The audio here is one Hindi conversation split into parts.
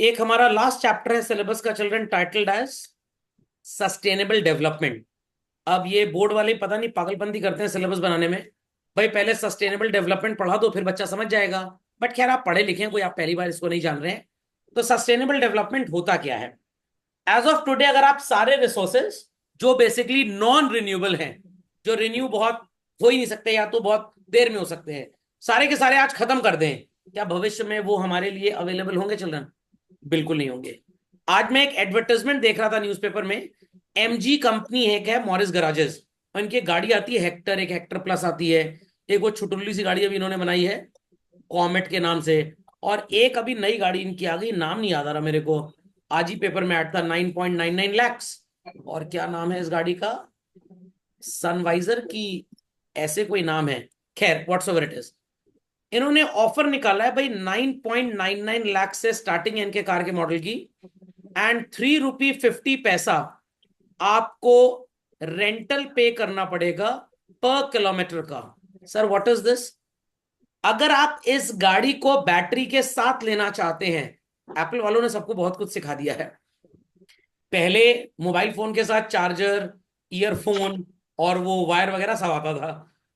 एक हमारा लास्ट चैप्टर है सिलेबस का, children, titled as sustainable development. अब ये बोर्ड वाले पता नहीं पागलपंती करते हैं सिलेबस बनाने में। भाई पहले सस्टेनेबल डेवलपमेंट पढ़ा दो, फिर बच्चा समझ जाएगा। बट खैर, आप पढ़े लिखे हैं, कोई आप पहली बार इसको नहीं जान रहे हैं। तो सस्टेनेबल डेवलपमेंट होता क्या है? एज ऑफ टुडे अगर आप सारे रिसोर्सेज जो बेसिकली नॉन रिन्यूएबल हैं, जो रिन्यू बहुत हो ही नहीं सकते या तो बहुत देर में हो सकते हैं, सारे के सारे आज खत्म कर दें, क्या भविष्य में वो हमारे लिए अवेलेबल होंगे चिल्ड्रन? बिल्कुल नहीं होंगे। आज मैं एक एडवर्टाइजमेंट देख रहा था न्यूज़पेपर में। एमजी कंपनी है, क्या है, मॉरिस गराजेस। उनकी गाड़ी आती है हेक्टर, एक हेक्टर प्लस आती है। एक वो छुटुल्ली सी गाड़ी अभी इन्होंने बनाई है, कॉमेट के नाम से। और एक अभी नई गाड़ी इनकी आ गई, नाम नहीं याद आ रहा मेरे को। आज ही पेपर में ऐड था, 9.99 lakhs। और क्या नाम है इस गाड़ी का? सनवाइजर की, ऐसे कोई नाम है। खैर, व्हाट्स एवर इट इज, इन्होंने ऑफर निकाला है भाई, 9.99 लाख से स्टार्टिंग है इनके कार के मॉडल की। एंड 3 रुपये 50 पैसा आपको रेंटल पे करना पड़ेगा पर किलोमीटर का। Sir what is this? अगर आप इस गाड़ी को बैटरी के साथ लेना चाहते हैं, एप्पल वालों ने सबको बहुत कुछ सिखा दिया है। पहले मोबाइल फोन के साथ चार्जर, ईयरफोन और वो वायर वगैरह सब आता था।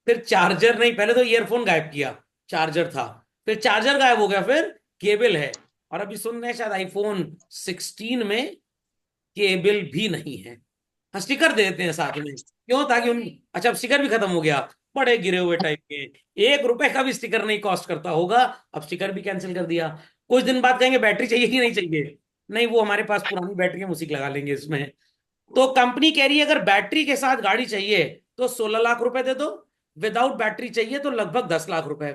फिर चार्जर नहीं, पहले तो ईयरफोन गायब किया, चार्जर था। फिर चार्जर गायब हो गया, फिर केबल है। और अभी सुन रहे हैं शायद iPhone 16 में केबल भी नहीं है। हाँ, स्टिकर दे देते हैं साथ में, क्यों? ताकि उन, अच्छा अब स्टिकर भी खत्म हो गया। बड़े गिरे हुए टाइप के। 1 रुपए का भी स्टिकर नहीं कॉस्ट करता होगा। अब स्टिकर भी कैंसिल कर दिया। कुछ दिन बाद कहेंगे बैटरी चाहिए कि नहीं चाहिए। नहीं, वो हमारे पास पुरानी बैटरी है, हम उसी को लगा लेंगे इसमें। तो कंपनी कह रही है अगर बैटरी के साथ गाड़ी चाहिए तो 16 लाख रुपए दे दो, विदाउट बैटरी चाहिए तो लगभग 10 लाख रुपए।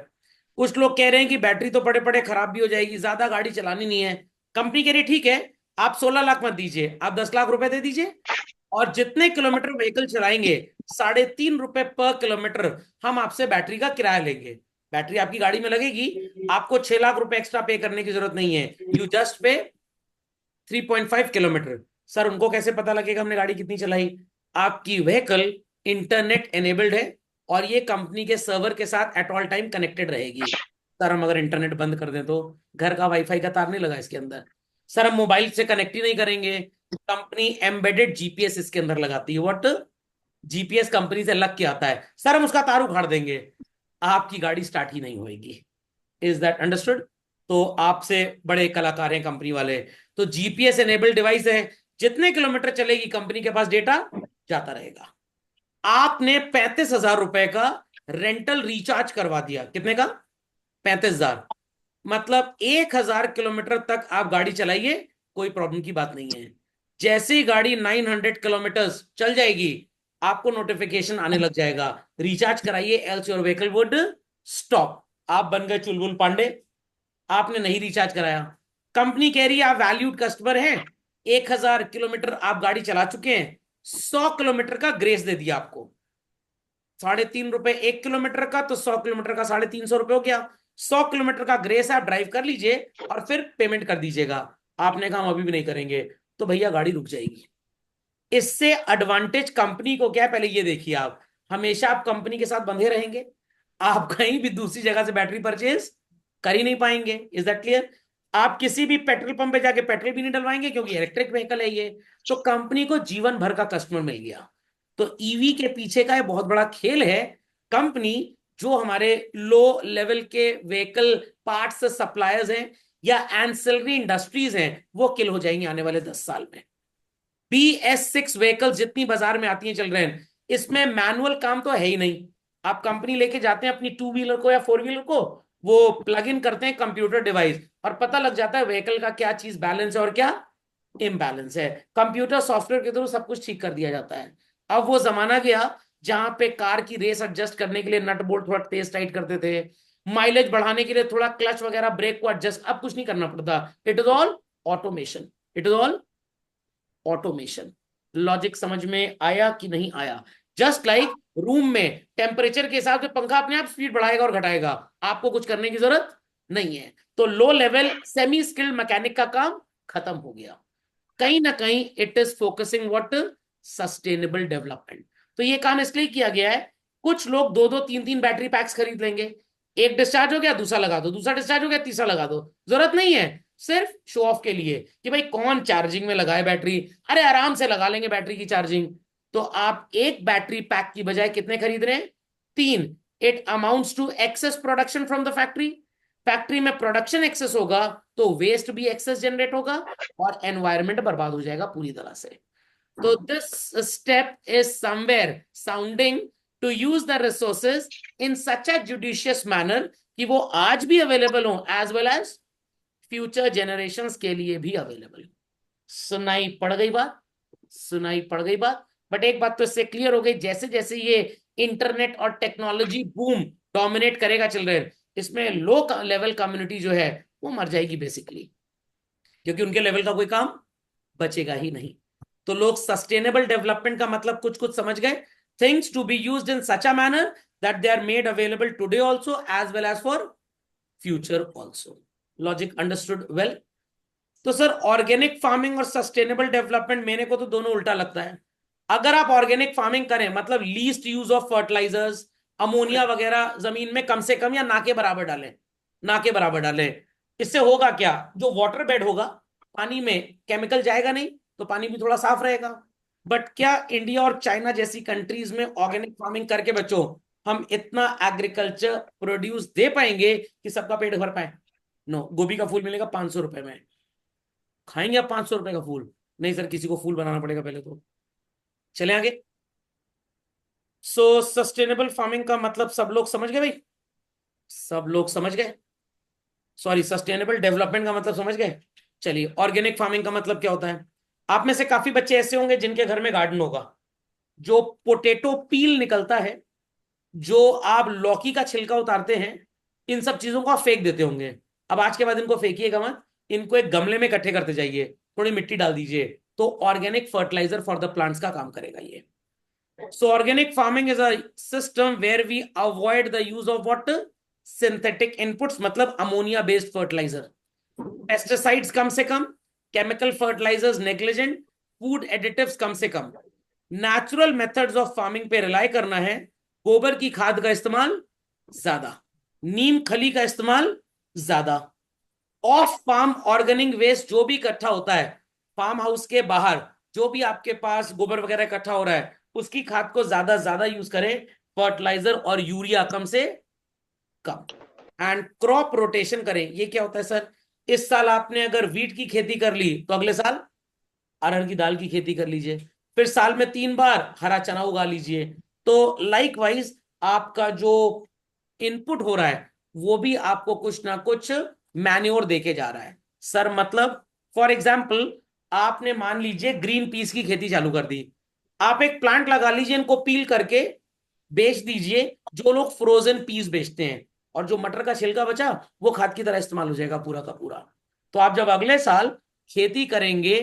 कुछ लोग कह रहे हैं कि बैटरी तो पड़े पड़े खराब भी हो जाएगी, ज्यादा गाड़ी चलानी नहीं है। कंपनी कह रही है ठीक है, आप 16 लाख मत दीजिए, आप 10 लाख रुपए दे दीजिए। और जितने किलोमीटर व्हीकल चलाएंगे, 3.5 रुपए पर किलोमीटर हम आपसे बैटरी का किराया लेंगे। बैटरी आपकी गाड़ी में लगेगी, आपको 6 लाख रुपए एक्स्ट्रा पे करने की जरूरत नहीं है। यू जस्ट पे 3.5 किलोमीटर। सर उनको कैसे पता लगेगा हमने गाड़ी कितनी चलाई? आपकी व्हीकल इंटरनेट एनेबल्ड है, और ये कंपनी के सर्वर के साथ एट ऑल टाइम कनेक्टेड रहेगी। सर हम अगर इंटरनेट बंद कर दें तो? घर का वाईफाई का तार नहीं लगा इसके अंदर। सर हम मोबाइल से कनेक्ट ही नहीं करेंगे। कंपनी एम्बेडेड जीपीएस इसके अंदर लगाती है। व्हाट? जीपीएस कंपनी से लग के आता है। सर हम उसका तार उखाड़ देंगे, आपकी गाड़ी स्टार्ट ही नहीं होगी। Is that understood? तो आपसे बड़े कलाकार हैं कंपनी वाले। तो जीपीएस एनेबल्ड डिवाइस है, जितने किलोमीटर चलेगी कंपनी के पास डेटा जाता रहेगा। आपने 35,000 रुपए का रेंटल रिचार्ज करवा दिया। कितने का? 35,000। मतलब 1,000 किलोमीटर तक आप गाड़ी चलाइए, कोई प्रॉब्लम की बात नहीं है। जैसे ही गाड़ी 900 किलोमीटर चल जाएगी, आपको नोटिफिकेशन आने लग जाएगा, रिचार्ज कराइए else your vehicle would stop. आप बन गए चुलबुल पांडे, आपने नहीं रिचार्ज कराया। कंपनी कह रही है आप वैल्यूड कस्टमर हैं, 1,000 किलोमीटर आप गाड़ी चला चुके हैं, 100 किलोमीटर का ग्रेस दे दिया आपको। 3.5 रुपए 1 किलोमीटर का, तो 100 किलोमीटर का 350 रुपए हो गया। 100 किलोमीटर का ग्रेस आप ड्राइव कर लीजिए और फिर पेमेंट कर दीजिएगा। आपने कहा हम अभी भी नहीं करेंगे, तो भैया गाड़ी रुक जाएगी। इससे एडवांटेज कंपनी को क्या है, पहले ये देखिए। आप हमेशा आप कंपनी के साथ बंधे रहेंगे, आप कहीं भी दूसरी जगह से बैटरी परचेज कर ही नहीं पाएंगे। Is that clear? आप किसी भी पेट्रोल पंप पे जाके पेट्रोल भी नहीं डलवाएंगे, क्योंकि इलेक्ट्रिक व्हीकल है ये। तो कंपनी को जीवन भर का कस्टमर मिल गया। तो ईवी के पीछे का ये बहुत बड़ा खेल है। कंपनी जो हमारे लो लेवल के व्हीकल पार्ट्स सप्लायर्स हैं या एंसिलरी इंडस्ट्रीज हैं, वो किल हो जाएंगी आने वाले 10 साल में। BS6 व्हीकल जितनी बाजार में आती हैं चल रहे हैं, इसमें मैनुअल काम तो है ही नहीं। आप कंपनी लेके जाते हैं अपनी 2 व्हीलर को या 4 व्हीलर को, वो प्लग इन करते हैं कंप्यूटर डिवाइस, और पता लग जाता है व्हीकल का क्या चीज बैलेंस है और क्या इम्बैलेंस है। कंप्यूटर सॉफ्टवेयर के थ्रू सब कुछ ठीक कर दिया जाता है। अब वो जमाना गया जहां पे कार की रेस एडजस्ट करने के लिए नट बोल्ट थोड़ा तेज टाइट करते थे, माइलेज बढ़ाने के लिए थोड़ा क्लच वगैरह ब्रेक को एडजस्ट, अब कुछ नहीं करना पड़ता। It is all automation. It is all automation. Logic समझ में आया कि नहीं आया? जस्ट लाइक रूम में टेम्परेचर के हिसाब से पंखा अपने आप स्पीड बढ़ाएगा और घटाएगा, आपको कुछ करने की जरूरत नहीं है। तो low level semi skilled mechanic का काम खत्म हो गया। कहीं ना कहीं it is focusing what? Sustainable development. तो ये काम इसलिए किया गया है। कुछ लोग दो दो तीन तीन बैटरी पैक्स खरीद लेंगे, एक डिस्चार्ज हो गया दूसरा लगा दो, दूसरा डिस्चार्ज हो गया तीसरा लगा दो, जरूरत नहीं है। सिर्फ शो ऑफ के लिए कि भाई कौन चार्जिंग में लगाए बैटरी, अरे आराम से लगा लेंगे बैटरी की चार्जिंग। तो आप एक बैटरी पैक की बजाय कितने खरीद रहे हैं? 3। It amounts to excess production from the factory. Factory में प्रोडक्शन एक्सेस होगा तो वेस्ट भी एक्सेस जनरेट होगा और एनवायरनमेंट बर्बाद हो जाएगा पूरी तरह से। तो this step is somewhere sounding to use the resources in such a judicious manner कि वो आज भी अवेलेबल हो as well as future generations के लिए भी अवेलेबल। सुनाई पड़ गई बात? सुनाई पड़ गई बात? बट एक बात तो इससे क्लियर हो गई, जैसे जैसे ये इंटरनेट और टेक्नोलॉजी बूम डोमिनेट करेगा चिल्ड्रन, इसमें लो लेवल कम्युनिटी जो है वो मर जाएगी बेसिकली, क्योंकि उनके लेवल का कोई काम बचेगा ही नहीं। तो लोग सस्टेनेबल डेवलपमेंट का मतलब कुछ कुछ समझ गए। Things to be used in such a manner that they are made available today also as well as for future also. Logic understood well? तो सर ऑर्गेनिक फार्मिंग और सस्टेनेबल डेवलपमेंट मेरे को तो दोनों उल्टा लगता है। अगर आप ऑर्गेनिक फार्मिंग करें मतलब least use of fertilizers, ammonia वगैरह जमीन में कम से कम या ना के बराबर डालें, ना के बराबर डालें, इससे होगा क्या? जो वाटर बेड होगा, पानी में केमिकल जाएगा नहीं तो पानी भी थोड़ा साफ रहेगा। बट क्या इंडिया और चाइना जैसी कंट्रीज में ऑर्गेनिक फार्मिंग करके बच्चों हम इतना एग्रीकल्चर प्रोड्यूस दे पाएंगे कि सबका पेट भर पाए? नो। गोभी का फूल मिलेगा 500 रुपए में, खाएंगे आप 500 रुपए का फूल? नहीं सर, किसी को फूल बनाना पड़ेगा पहले तो। चले आगे। सो सस्टेनेबल फार्मिंग का मतलब सब लोग समझ गए भाई? सब लोग समझ गए? सॉरी, सस्टेनेबल डेवलपमेंट का मतलब समझ गए? चलिए, ऑर्गेनिक फार्मिंग का मतलब क्या होता है? आप में से काफी बच्चे ऐसे होंगे जिनके घर में गार्डन होगा। जो पोटेटो पील निकलता है, जो आप लौकी का छिलका उतारते हैं, इन सब चीजों को आप फेंक देते होंगे। अब आज के बाद इनको फेंकिएगा मत, इनको एक गमले में इकट्ठे करते जाइए, थोड़ी मिट्टी डाल दीजिए, तो organic fertilizer for the plants का काम करेगा ये। So organic farming is a system where we avoid the use of what? Synthetic inputs, मतलब अमोनिया बेस्ड फर्टिलाइजर, पेस्टिसाइड्स कम से कम, chemical fertilizers negligent, food additives कम से कम, नेचुरल मेथड्स ऑफ फार्मिंग पे रिलाई करना है। गोबर की खाद का इस्तेमाल ज्यादा, नीम खली का इस्तेमाल ज्यादा, ऑफ फार्म ऑर्गेनिक वेस्ट जो भी इकट्ठा होता है फार्म हाउस के बाहर, जो भी आपके पास गोबर वगैरह इकट्ठा हो रहा है उसकी खाद को ज्यादा ज्यादा यूज करें, फर्टिलाइजर और यूरिया कम से कम। एंड क्रॉप रोटेशन करें। ये क्या होता है सर? इस साल आपने अगर वीट की खेती कर ली तो अगले साल अरहर की दाल की खेती कर लीजिए, फिर साल में 3 बार हरा चना उगा लीजिए। तो लाइक वाइज आपका जो इनपुट हो रहा है वो भी आपको कुछ ना कुछ मैन्योर देके जा रहा है सर। मतलब फॉर एग्जाम्पल, आपने मान लीजिए ग्रीन पीस की खेती चालू कर दी, आप एक प्लांट लगा लीजिए, इनको पील करके बेच दीजिए। जो लोग फ्रोजन पीस बेचते हैं, और जो मटर का छिलका बचा वो खाद की तरह इस्तेमाल हो जाएगा पूरा का पूरा। तो आप जब अगले साल खेती करेंगे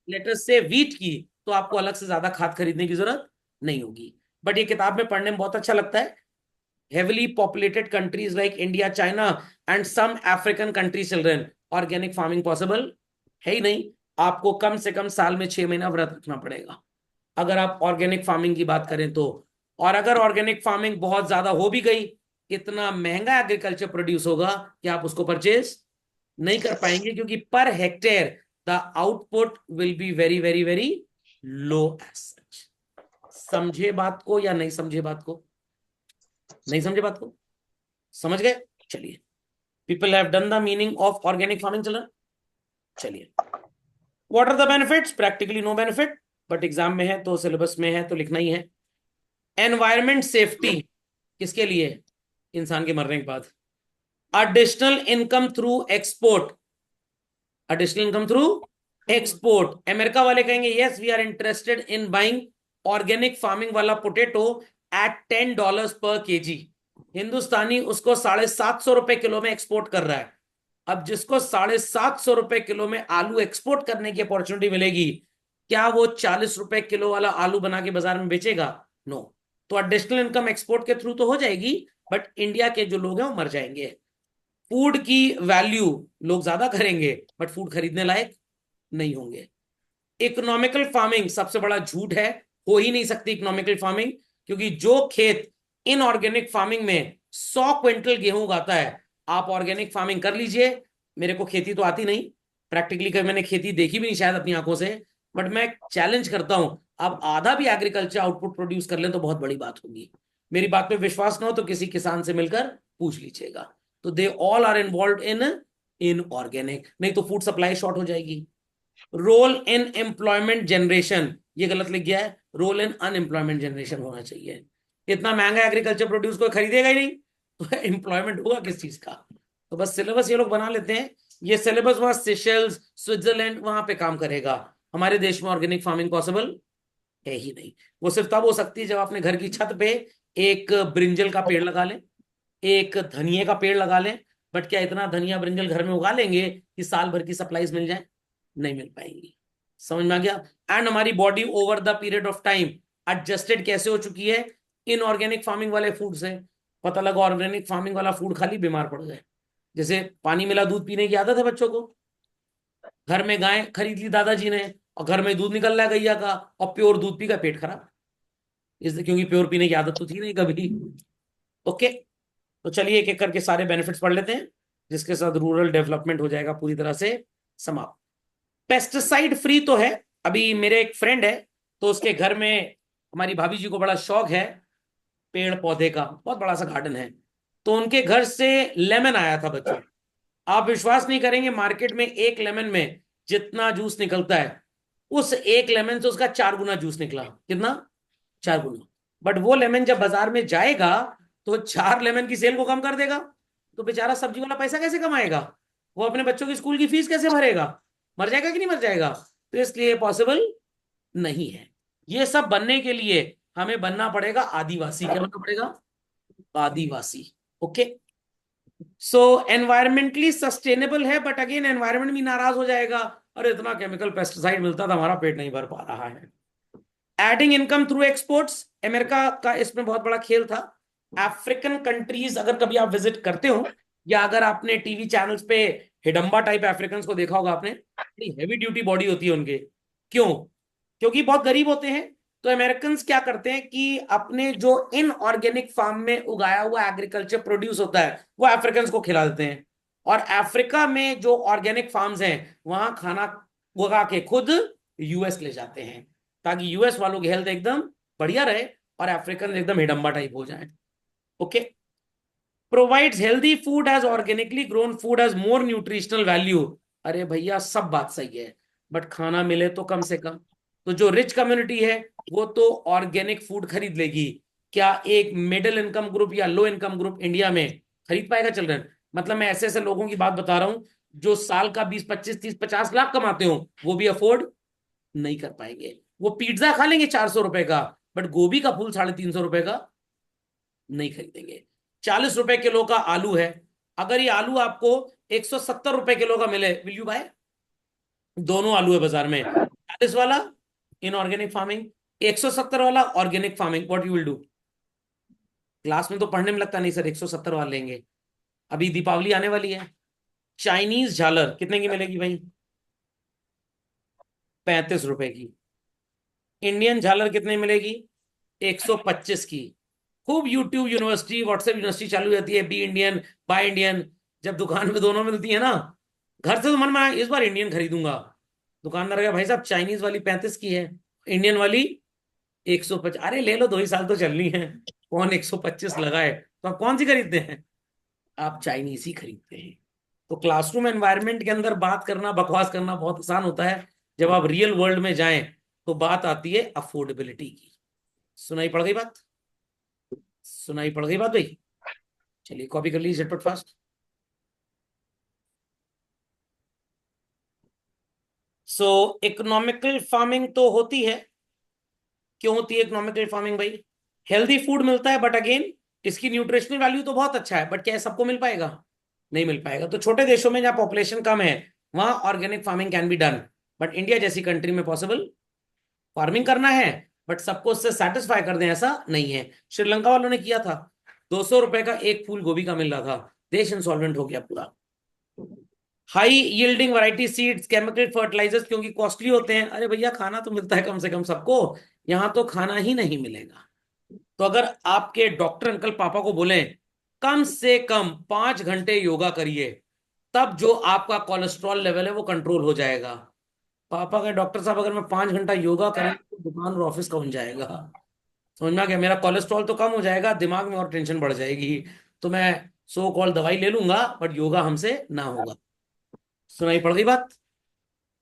लेटर से वीट की, तो आपको अलग से ज्यादा खाद खरीदने की जरूरत नहीं होगी। बट ये किताब में पढ़ने में बहुत अच्छा लगता है। heavily populated countries like India, China and some African countries children, organic farming possible है ही नहीं। आपको कम से कम साल में 6 महीना व्रत रखना पड़ेगा अगर आप ऑर्गेनिक फार्मिंग की बात करें तो। और अगर ऑर्गेनिक फार्मिंग बहुत ज्यादा हो भी गई, इतना महंगा एग्रीकल्चर प्रोड्यूस होगा कि आप उसको परचेज नहीं कर पाएंगे, क्योंकि per hectare the output will be very very very low as such. समझे बात को या नहीं समझे बात को? नहीं समझे बात को? समझ गए? चलिए, people have done the meaning of organic farming children. चलिए, what are the benefits? Practically no benefit, but exam में है तो सिलेबस में है तो लिखना ही है। एनवायरमेंट सेफ्टी किसके लिए? इंसान के मरने के बाद। Additional income through export, additional income through export. America वाले कहेंगे yes we are interested in buying organic farming वाला पोटेटो एट $10 पर केजी। हिंदुस्तानी उसको 750 रुपए किलो में एक्सपोर्ट कर रहा है। अब जिसको 750 रुपए किलो में आलू एक्सपोर्ट करने की अपॉर्चुनिटी मिलेगी, क्या वो 40 रुपए किलो वाला आलू बना के बाजार में बेचेगा? नो। तो एडिशनल इनकम एक्सपोर्ट के थ्रू तो हो जाएगी, बट इंडिया के जो लोग हैं वो मर जाएंगे। फूड की वैल्यू लोग ज्यादा करेंगे बट फूड खरीदने लायक नहीं होंगे। इकोनॉमिकल फार्मिंग सबसे बड़ा झूठ है, हो ही नहीं सकती इकोनॉमिकल फार्मिंग, क्योंकि जो खेत इनऑर्गेनिक फार्मिंग में 100 क्विंटल गेहूं उगाता है, आप ऑर्गेनिक फार्मिंग कर लीजिए, मेरे को खेती तो आती नहीं, प्रैक्टिकली कभी मैंने खेती देखी भी नहीं शायद अपनी आंखों से, बट मैं चैलेंज करता हूं, आप आधा भी एग्रीकल्चर आउटपुट प्रोड्यूस कर लें तो बहुत बड़ी बात होगी। मेरी बात पे विश्वास ना हो तो किसी किसान से मिलकर पूछ लीजिएगा। तो they all are involve in in organic, नहीं तो फूड सप्लाई शॉर्ट हो जाएगी। रोल इन एम्प्लॉयमेंट जनरेशन, ये गलत लिख गया है, रोल इन अनएम्प्लॉयमेंट जनरेशन होना चाहिए। इतना महंगा एग्रीकल्चर प्रोड्यूस कोई खरीदेगा ही नहीं, तो एम्प्लॉयमेंट होगा किस चीज का? तो बस सिलेबस ये लोग बना लेते हैं, ये सिलेबस वहां सेशल्स स्विट्जरलैंड वहां पे काम करेगा। हमारे देश में ऑर्गेनिक फार्मिंग पॉसिबल है ही नहीं। वो सिर्फ तब हो सकती है जब अपने घर की छत पे एक ब्रिंजल का पेड़ लगा लें, एक धनिए का पेड़ लगा लें। बट क्या इतना धनिया ब्रिंजल घर में उगा लेंगे कि साल भर की सप्लाईज मिल जाए? नहीं मिल पाएंगी। समझ में आ गया? एंड हमारी body over the period of time adjusted कैसे हो चुकी है इनऑर्गेनिक फार्मिंग वाले फूड से। पता लगा ऑर्गेनिक फार्मिंग वाला फूड खाली बीमार पड़ गए। जैसे पानी मिला दूध पीने की आदत है बच्चों को, घर में गाय खरीद ली दादाजी ने, और घर में दूध निकल रहा है गैया का, और प्योर दूध पी का पेट खराब, इसलिए क्योंकि प्योर पीने की आदत तो थी नहीं कभी। ओके, तो चलिए एक एक करके सारे बेनिफिट्स पढ़ लेते हैं, जिसके साथ रूरल डेवलपमेंट हो जाएगा पूरी तरह से समाप्त। पेस्टिसाइड फ्री तो है। अभी मेरे एक फ्रेंड है, तो उसके घर में हमारी भाभी जी को बड़ा शौक है पेड़ पौधे का, बहुत बड़ा सा गार्डन है। तो उनके घर से लेमन आया था बच्चों, आप विश्वास नहीं करेंगे, मार्केट में एक लेमन में जितना जूस निकलता है, उस एक लेमन से उसका 4 गुना जूस निकला। कितना? 4 गुना। बट वो लेमन जब बाजार में जाएगा तो 4 लेमन की सेल को कम कर देगा, तो बेचारा सब्जी वाला पैसा कैसे कमाएगा? वो अपने बच्चों की स्कूल की फीस कैसे भरेगा? मर जाएगा कि नहीं मर जाएगा? तो इसलिए पॉसिबल नहीं है। ये सब बनने के लिए हमें बनना पड़ेगा आदिवासी। क्या बनना पड़ेगा? आदिवासी। ओके, सो एनवायरमेंटली सस्टेनेबल है, बट अगेन एनवायरमेंट भी नाराज हो जाएगा, अरे इतना केमिकल पेस्टिसाइड मिलता था, हमारा पेट नहीं भर पा रहा है। Adding income through exports, America का इसमें बहुत बड़ा खेल था। अफ्रीकन कंट्रीज अगर कभी आप विजिट करते हो, या अगर आपने टीवी चैनल्स पे हिडम्बा टाइप अफ्रीकन को देखा होगा आपने, हैवी ड्यूटी बॉडी होती है उनके। क्यों? क्योंकि बहुत गरीब होते हैं। तो अमेरिकन क्या करते हैं कि अपने जो इनऑर्गेनिक फार्म में उगाया हुआ एग्रीकल्चर प्रोड्यूस होता है वो अफ्रीकन को खिला देते हैं, और अफ्रीका में जो ऑर्गेनिक फार्म्स हैं वहां खाना उगा के खुद यूएस ले जाते हैं, ताकि यूएस वालों की हेल्थ एकदम बढ़िया रहे और अफ्रीकन एकदम हिडम्बा टाइप हो जाए। Okay, provides healthy food as organically grown food as more nutritional value. अरे भैया सब बात सही है, बट खाना मिले तो कम से कम। तो जो रिच कम्युनिटी है वो तो ऑर्गेनिक फूड खरीद लेगी, क्या एक मिडिल इनकम ग्रुप या लो इनकम ग्रुप इंडिया में खरीद पाएगा चिल्ड्रन? मतलब मैं ऐसे ऐसे लोगों की बात बता रहा हूं जो साल का 20 25 30 50 लाख कमाते हो, वो भी अफोर्ड नहीं कर पाएंगे। वो पिज्जा खा लेंगे 400 रुपए का, बट गोभी का फूल 350 रुपए का नहीं खरीदेंगे। 40 रुपए किलो का आलू है, अगर ये आलू आपको 170 रुपए किलो का मिले, विल यू बाय? दोनों आलू है बाजार में, 40 वाला इनऑर्गेनिक फार्मिंग, 170 वाला organic farming, what you will do? Class में तो पढ़ने में लगता नहीं सर 170 वाला लेंगे। अभी दीपावली आने वाली है, चाइनीज झालर कितने की मिलेगी भाई? 35 रुपए की। इंडियन झालर कितने मिलेगी? 125 की। खूब यूट्यूब यूनिवर्सिटी व्हाट्सएप यूनिवर्सिटी चालू हो जाती है, बी इंडियन बाय इंडियन। जब दुकान में दोनों मिलती है ना, घर से तो मन में इस बार इंडियन खरीदूंगा, दुकानदार का भाई साहब चाइनीज वाली 35 की है, इंडियन वाली 125। अरे ले लो, 2 ही साल तो चलनी है, कौन 125 लगाए? तो आप कौन सी खरीदते हैं? आप चाइनीज ही खरीदते हैं। तो क्लासरूम एनवायरनमेंट के अंदर बात करना बकवास करना बहुत आसान होता है, जब आप रियल वर्ल्ड में जाएं तो बात आती है अफोर्डेबिलिटी की। सुनाई पड़ गई बात? सुनाई पड़ गई बात भाई? चलिए कॉपी कर लीजिए झटपट फास्ट। सो इकोनॉमिकल फार्मिंग तो होती है। क्यों होती है इकोनॉमिकल फार्मिंग भाई? हेल्दी फूड मिलता है, बट अगेन इसकी न्यूट्रिशनल वैल्यू तो बहुत अच्छा है, बट क्या सबको मिल पाएगा? नहीं मिल पाएगा। तो छोटे देशों में जहाँ पॉपुलेशन कम है वहां organic farming can be done, but India जैसी कंट्री में पॉसिबल फार्मिंग करना है, बट सबको उससे सेटिस्फाई कर दें ऐसा नहीं है। श्रीलंका वालों ने किया था, 200 रुपए का एक फूल गोभी का मिल रहा था, देश इंसॉल्वेंट हो गया पूरा। High yielding variety seeds chemical fertilizers क्योंकि कॉस्टली होते हैं। अरे भैया खाना तो मिलता है कम से कम सबको, यहाँ तो खाना ही नहीं मिलेगा। तो अगर आपके डॉक्टर अंकल पापा को बोले कम से कम 5 घंटे योगा करिए, तब जो आपका कोलेस्ट्रॉल लेवल है वो कंट्रोल हो जाएगा। पापा कहे डॉक्टर साहब अगर मैं 5 घंटा योगा करूँ तो दुकान और ऑफिस कौन जाएगा। समझ में आ गया, मेरा कोलेस्ट्रॉल तो कम हो जाएगा, दिमाग में और टेंशन बढ़ जाएगी। तो मैं सो कॉल दवाई ले लूंगा बट योगा हमसे ना होगा। सुनाई पड़ गई बात।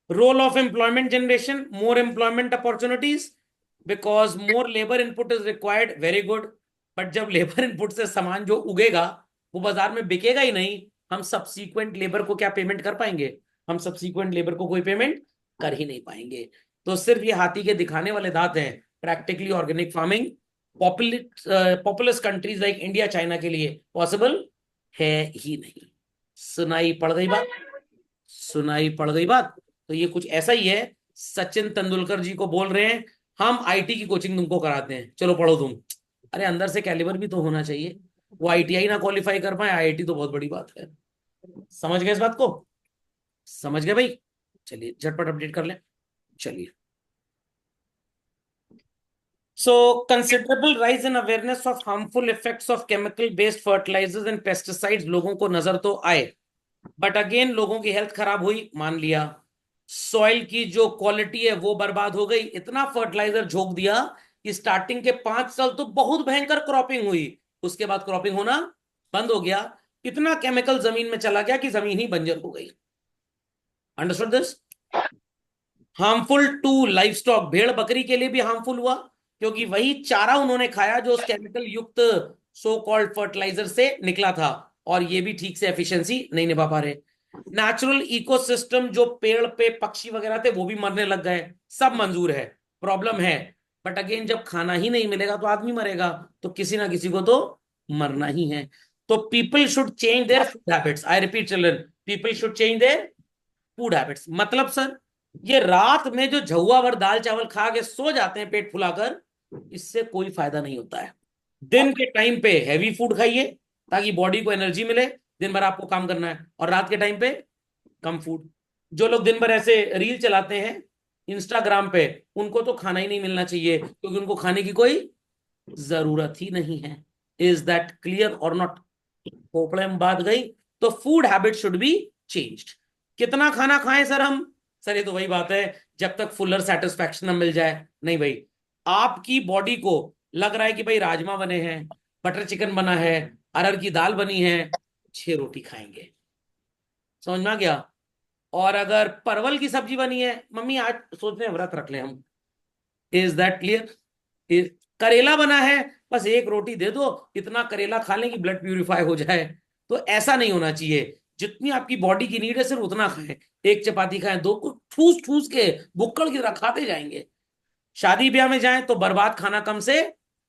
Role of employment generation, more employment opportunities, because more labour input is required, very good. But जब लेबर इनपुट से सामान जो उगेगा वो बाजार में बिकेगा ही नहीं, हम सब्सीक्वेंट लेबर को क्या पेमेंट कर पाएंगे? हम सब्सीक्वेंट लेबर को कोई पेमेंट कर ही नहीं पाएंगे। तो सिर्फ ये हाथी के दिखाने वाले दांत हैं। Practically organic farming populace countries like India China के लिए पॉसिबल है ही नहीं। सुनाई पड़ गई बात? सुनाई पड़ गई बात। तो ये कुछ ऐसा ही है, सचिन तेंदुलकर जी को बोल रहे हैं हम आईटी की कोचिंग तुमको कराते हैं, चलो पढ़ो तुम। अरे अंदर से कैलिबर भी तो होना चाहिए। वो आईटीआई ना क्वालिफाई कर पाए, आईआईटी तो बहुत बड़ी बात है। समझ गए इस बात को? समझ गए भाई? चलिए झटपट अपडेट कर लें। चलिए, so considerable rise in awareness of harmful effects of chemical based fertilizers and pesticides लोगों को नजर तो आए, बट अगेन लोगों की हेल्थ खराब हुई, मान लिया। सॉइल की जो क्वालिटी है वो बर्बाद हो गई, इतना फर्टिलाइजर झोंक दिया कि स्टार्टिंग के 5 साल तो बहुत भयंकर क्रॉपिंग हुई, उसके बाद क्रॉपिंग होना बंद हो गया। इतना केमिकल जमीन में चला गया कि जमीन ही बंजर हो गई। Understood this? Harmful to life stock, भेड़ बकरी के लिए भी हार्मफुल हुआ, क्योंकि वही चारा उन्होंने खाया जो उस केमिकल युक्त सो कॉल्ड फर्टिलाइजर से निकला था, और ये भी ठीक से एफिशिएंसी नहीं निभा पा रहे। नेचुरल इकोसिस्टम, जो पेड़ पे पक्षी वगैरह थे वो भी मरने लग गए, सब मंजूर है, प्रॉब्लम है। बट अगेन जब खाना ही नहीं मिलेगा तो आदमी मरेगा, तो किसी ना किसी को तो मरना ही है। तो people should change their food habits, I repeat children, people should change their food habits. मतलब सर, ये रात में जो झुआ भर दाल चावल खा के सो जाते हैं पेट फुलाकर, इससे कोई फायदा नहीं होता है। दिन के टाइम पे हैवी फूड खाइए ताकि बॉडी को एनर्जी मिले, दिन भर आपको काम करना है, और रात के टाइम पे कम फूड। जो लोग दिन भर ऐसे रील चलाते हैं इंस्टाग्राम पे, उनको तो खाना ही नहीं मिलना चाहिए, क्योंकि उनको खाने की कोई जरूरत ही नहीं है। इज दैट क्लियर और नॉट? खोपड़े में बात गई। तो food habit should be changed. कितना खाना खाएं सर हम? सर ये तो वही बात है, जब तक फुलर सेटिस्फैक्शन न मिल जाए। नहीं भाई, आपकी बॉडी को लग रहा है कि भाई राजमा बने हैं, बटर चिकन बना है, अरहर की दाल बनी है, 6 रोटी खाएंगे। समझ में आ गया? और अगर परवल की सब्जी बनी है, मम्मी आज सोच रहे हैं व्रत रख लें हम। Is that clear? करेला बना है, बस 1 रोटी दे दो, इतना करेला खा लें कि ब्लड प्यूरिफाई हो जाए। तो ऐसा नहीं होना चाहिए। जितनी आपकी बॉडी की नीड है सिर्फ उतना खाएं। एक चपाती खाएं, दो को ठूस ठूस के बुक्कड़ की तरह खाते जाएंगे। शादी ब्याह में जाएं तो बर्बाद खाना कम से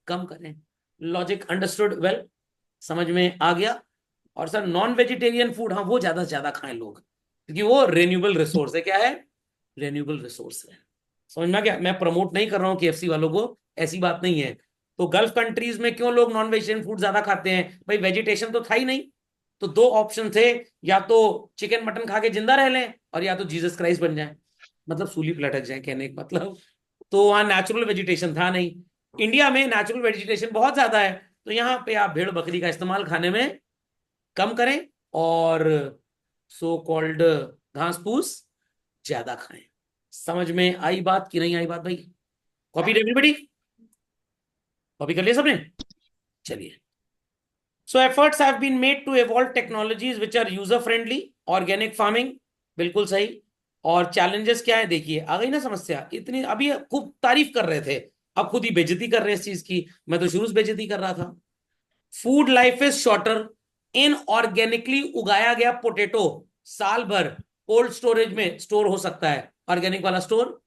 कम करें। Logic understood well? समझ में आ गया? और सर नॉन वेजिटेरियन फूड, हाँ वो ज्यादा से ज्यादा खाएं लोग, क्योंकि वो रेन्यूएबल रिसोर्स है। क्या है? रेन्यूएबल रिसोर्स है। समझ में आ गया? मैं प्रमोट नहीं कर रहा हूँ केएफसी वालों को, ऐसी बात नहीं है। तो गल्फ कंट्रीज में क्यों लोग नॉन वेजिटेरियन फूड ज्यादा खाते हैं? भाई वेजिटेशन तो था ही नहीं, तो 2 ऑप्शन थे, या तो चिकन मटन खा के जिंदा रह लें, और या तो जीसस क्राइस्ट बन जाए, मतलब सूली पे लटक जाए कहने का मतलब। तो वहां नेचुरल वेजिटेशन था नहीं। इंडिया में नेचुरल वेजिटेशन बहुत ज्यादा है, तो यहाँ पे आप भेड़ बकरी का इस्तेमाल खाने में कम करें, और सो कॉल्ड घास फूस ज्यादा खाएं। समझ में आई बात कि नहीं आई बात भाई? Copy everybody? कॉपी कर लिया सबने? चलिए, so efforts have been made to evolve technologies which are user friendly, organic farming, बिल्कुल सही। और चैलेंजेस क्या है देखिए, आ गई ना समस्या। इतनी अभी खूब तारीफ कर रहे थे, अब खुद ही बेइज्जती कर रहे हैं इस चीज की। मैं तो शुरू से बेइज्जती कर रहा था। Food life is shorter. In organically उगाया गया पोटेटो साल भर कोल्ड स्टोरेज में स्टोर हो सकता है, ऑर्गेनिक वाला स्टोर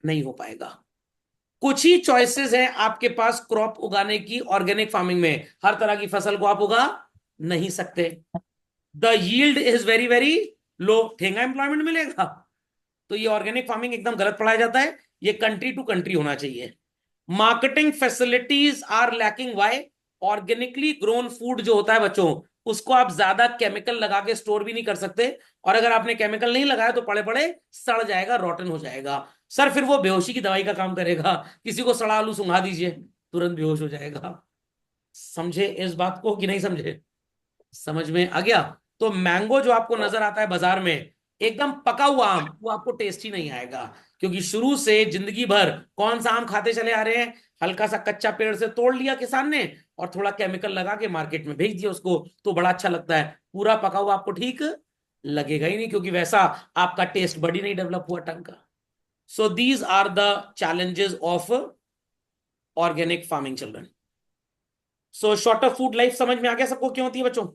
नहीं हो पाएगा। कुछ ही चॉइसेस हैं आपके पास क्रॉप उगाने की ऑर्गेनिक फार्मिंग में, हर तरह की फसल को आप उगा नहीं सकते। The yield is very very low, Thenga employment मिलेगा। तो ये ऑर्गेनिक फार्मिंग एकदम गलत पढ़ाया जाता है, ये कंट्री टू कंट्री होना चाहिए। Marketing facilities are lacking. Why? Organically grown food जो होता है बच्चों, उसको आप ज्यादा केमिकल लगा के स्टोर भी नहीं कर सकते, और अगर आपने केमिकल नहीं लगाया तो पड़े पड़े सड़ जाएगा, रॉटन हो जाएगा। सर फिर वो बेहोशी की दवाई का काम करेगा, किसी को सड़ा आलू सुंघा दीजिए, तुरंत बेहोश हो जाएगा। समझे इस बात को कि नहीं समझे? समझ में आ गया? तो मैंगो जो आपको नजर आता है बाजार में एकदम पका हुआ आम, वो आपको टेस्ट ही नहीं आएगा, क्योंकि शुरू से जिंदगी भर कौन सा आम खाते चले आ रहे हैं, हल्का सा कच्चा पेड़ से तोड़ लिया किसान ने और थोड़ा केमिकल लगा के मार्केट में भेज दिया उसको, तो बड़ा अच्छा लगता है। पूरा पका हुआ आपको ठीक लगेगा ही नहीं, क्योंकि वैसा आपका टेस्ट बडी नहीं डेवलप हुआ टंग का। So these are the challenges of organic farming children. So shorter food life समझ में आ गया सबको क्यों होती है बच्चों?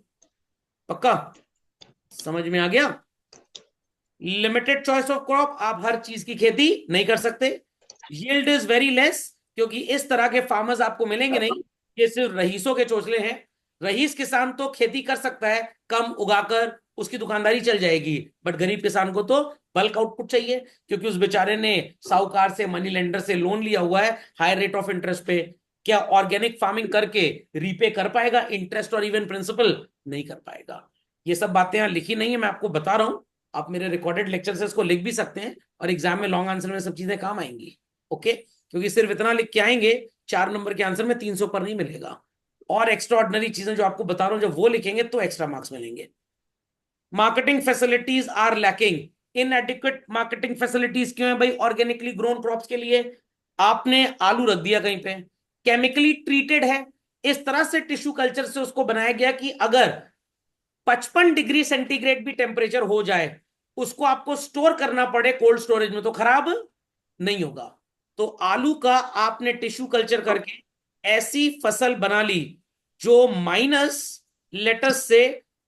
पक्का समझ में आ गया? लिमिटेड चॉइस ऑफ क्रॉप, आप हर चीज की खेती नहीं कर सकते। यील्ड इज वेरी लेस, क्योंकि इस तरह के फार्मर्स आपको मिलेंगे नहीं। ये सिर्फ रईसों के चोचले हैं। रईस किसान तो खेती कर सकता है कम उगाकर, उसकी दुकानदारी चल जाएगी, बट गरीब किसान को तो बल्क आउटपुट चाहिए, क्योंकि उस बेचारे ने साहूकार से, मनी लेंडर से लोन लिया हुआ है हाई रेट ऑफ इंटरेस्ट पे। क्या ऑर्गेनिक फार्मिंग करके रीपे कर पाएगा इंटरेस्ट और इवन प्रिंसिपल? नहीं कर पाएगा। ये सब बातें यहां लिखी नहीं है, मैं आपको बता रहा हूं। आप मेरे रिकॉर्डेड लेक्चर से इसको लिख भी सकते हैं, और एग्जाम में लॉन्ग आंसर में सब चीजें काम आएंगी। ओके, क्योंकि सिर्फ इतना लिख के आएंगे 4 नंबर के आंसर में 300 पर नहीं मिलेगा। और एक्स्ट्रा ऑर्डिनरी चीजें जो आपको बता रहा हूं, जब वो लिखेंगे तो एक्स्ट्रा मार्क्स मिलेंगे। Marketing facilities are lacking. Inadequate marketing facilities क्यों है भाई ऑर्गेनिकली ग्रोन क्रॉप्स के लिए? आपने आलू रख दिया कहीं पे, केमिकली ट्रीटेड है, इस तरह से टिश्यू कल्चर से उसको बनाया गया कि अगर 55 डिग्री सेंटीग्रेड भी टेम्परेचर हो जाए, उसको आपको स्टोर करना पड़े कोल्ड स्टोरेज में, तो खराब नहीं होगा। तो आलू का आपने टिश्यू कल्चर करके ऐसी फसल बना ली जो minus let's say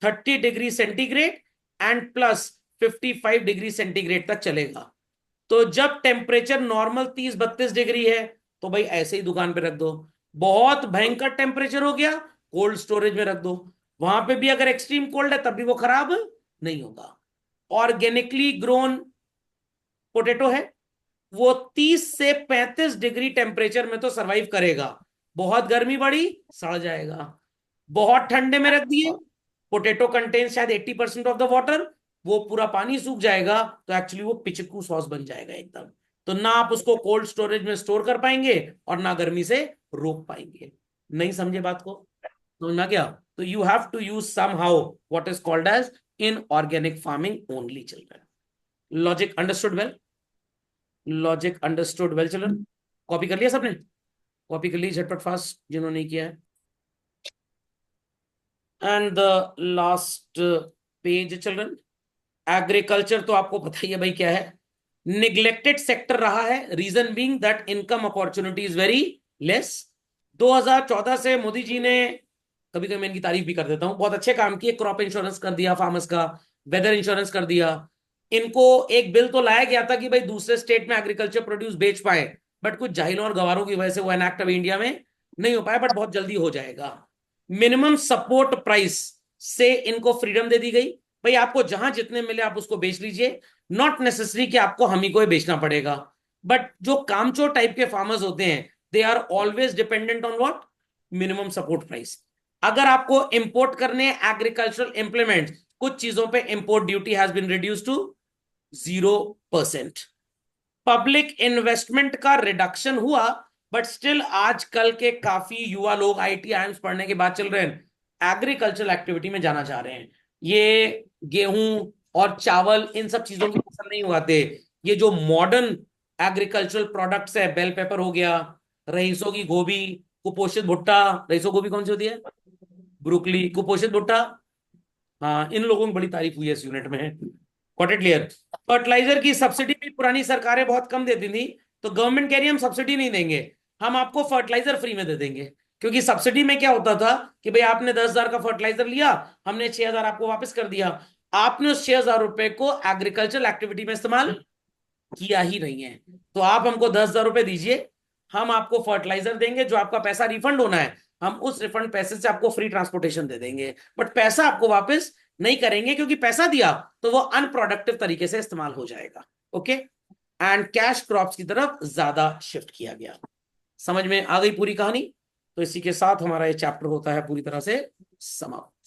30 degree centigrade and plus 55 degree centigrade तक चलेगा। तो जब टेम्परेचर नॉर्मल 30-32 डिग्री है, तो भाई ऐसे ही दुकान पे रख दो। बहुत भयंकर टेम्परेचर हो गया, कोल्ड स्टोरेज में रख दो। वहां पे भी अगर एक्सट्रीम कोल्ड है तब भी वो खराब नहीं होगा। ऑर्गेनिकली ग्रोन पोटेटो है, वो 30 से 35 डिग्री टेम्परेचर में तो सरवाइव करेगा। बहुत गर्मी बढ़ी, सड़ जाएगा। बहुत ठंडे में रख दिए, पोटेटो कंटेन शायद 80% ऑफ द वाटर, वो पूरा पानी सूख जाएगा, तो एक्चुअली वो पिचकू सॉस बन जाएगा एकदम। तो ना आप उसको कोल्ड स्टोरेज में स्टोर कर पाएंगे और ना गर्मी से रोक पाएंगे। नहीं समझे बात को? समझना क्या? तो you have to use somehow what is called as in organic farming only children. Logic understood well? Logic understood well children? Copy कर लिया सबने? कॉपी कर ली झटपट फास्ट जिन्होंने नहीं किया है। And the last page children, agriculture तो आपको पता ही है भाई क्या है, निग्लेक्टेड सेक्टर रहा है। Reason being that income opportunity is very less. 2014 से मोदी जी ने, कभी कभी मैं इनकी तारीफ भी कर देता हूं, बहुत अच्छे काम किए। क्रॉप इंश्योरेंस कर दिया फार्मर्स का, वेदर इंश्योरेंस कर दिया। इनको एक बिल तो लाया गया था कि भाई दूसरे स्टेट में एग्रीकल्चर प्रोड्यूस बेच पाए, बट कुछ जाहिलों और गवारों की वजह से वो एनएक्ट अभी इंडिया में नहीं हो पाया, बट बहुत जल्दी हो जाएगा। मिनिमम सपोर्ट प्राइस से इनको फ्रीडम दे दी गई, भाई आपको जहां जितने मिले आप उसको बेच लीजिए, नॉट नेसेसरी कि आपको हम ही को ही बेचना पड़ेगा। बट जो कामचोर टाइप के फार्मर्स होते हैं, they are always dependent on what? Minimum support price. अगर आपको इंपोर्ट करने एग्रीकल्चरल इंप्लीमेंट, कुछ चीजों पे import duty has been reduce to 0%। Public investment का रिडक्शन हुआ, बट स्टिल आजकल के काफी युवा लोग आईटी आईएम्स पढ़ने के बाद चल रहे हैं एग्रीकल्चरल एक्टिविटी में जाना चाह रहे हैं। ये गेहूं और चावल इन सब चीजों की फसल नहीं उगाते। ये जो मॉडर्न एग्रीकल्चरल प्रोडक्ट्स है, बेल पेपर हो गया, रईसों की गोभी, कुपोषित भुट्टा, रईसों गोभी कौन सी होती है? ब्रुकली, कुपोषित भुट्टा। हाँ, इन लोगों की बड़ी तारीफ हुई है इस यूनिट में। Got it clear? फर्टिलाइजर की सब्सिडी भी पुरानी सरकारें बहुत कम देती थी, तो गवर्नमेंट कह रही है हम सब्सिडी नहीं देंगे, हम आपको फर्टिलाइजर फ्री में दे देंगे। क्योंकि सब्सिडी में क्या होता था कि भाई आपने 10,000 का फर्टिलाइजर लिया, हमने 6,000 आपको वापस कर दिया, आपने उस 6,000 रुपए को एग्रीकल्चरल एक्टिविटी में इस्तेमाल किया ही नहीं है। तो आप हमको 10,000 रुपए दीजिए, हम आपको फर्टिलाइजर देंगे, जो आपका पैसा रिफंड होना है हम उस रिफंड पैसे से आपको फ्री ट्रांसपोर्टेशन दे देंगे, बट पैसा आपको वापस नहीं करेंगे, क्योंकि पैसा दिया तो वो अनप्रोडक्टिव तरीके से इस्तेमाल हो जाएगा। ओके, एंड कैश क्रॉप्स की तरफ ज्यादा शिफ्ट किया गया। समझ में आ गई पूरी कहानी? तो इसी के साथ हमारा ये चैप्टर होता है पूरी तरह से समाप्त।